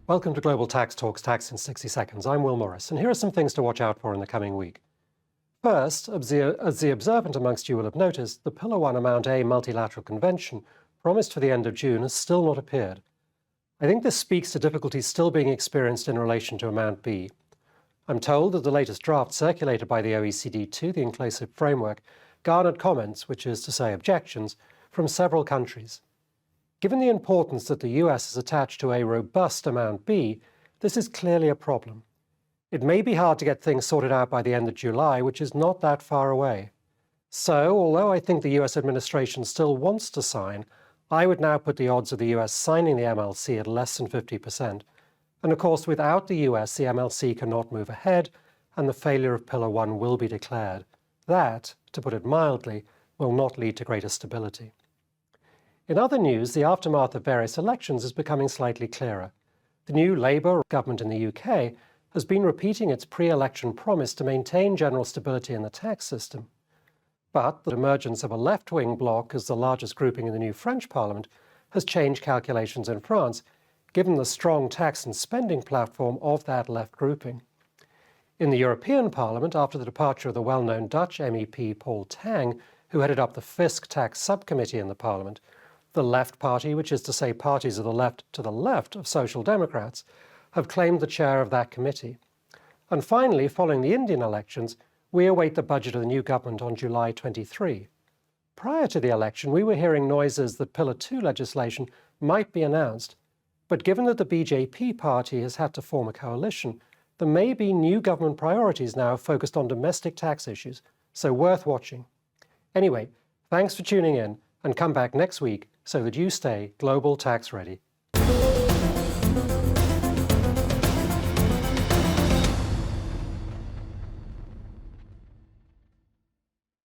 Welcome to Global Tax Talks Tax in 60 Seconds. I'm Will Morris, and here are some things to watch out for in the coming week. First, as the observant amongst you will have noticed, the Pillar 1 Amount A Multilateral Convention, promised for the end of June, has still not appeared. I think this speaks to difficulties still being experienced in relation to Amount B. I'm told that the latest draft circulated by the OECD to the inclusive framework garnered comments, which is to say objections, from several countries. Given the importance that the US has attached to a robust Amount B, this is clearly a problem. It may be hard to get things sorted out by the end of July, which is not that far away. So, although I think the US administration still wants to sign, I would now put the odds of the US signing the MLC at less than 50%. And of course, without the US, the MLC cannot move ahead, and the failure of Pillar 1 will be declared. That, to put it mildly, will not lead to greater stability. In other news, the aftermath of various elections is becoming slightly clearer. The new Labour government in the UK has been repeating its pre-election promise to maintain general stability in the tax system. But the emergence of a left-wing bloc as the largest grouping in the new French parliament has changed calculations in France, given the strong tax and spending platform of that left grouping. In the European Parliament, after the departure of the well-known Dutch MEP Paul Tang, who headed up the Fisc Tax Subcommittee in the Parliament, the Left Party, which is to say parties of the left to the left of Social Democrats, have claimed the chair of that committee. And finally, following the Indian elections, we await the budget of the new government on July 23. Prior to the election, we were hearing noises that Pillar 2 legislation might be announced, but given that the BJP party has had to form a coalition, there may be new government priorities now focused on domestic tax issues, so worth watching. Anyway, thanks for tuning in, and come back next week so that you stay global tax ready.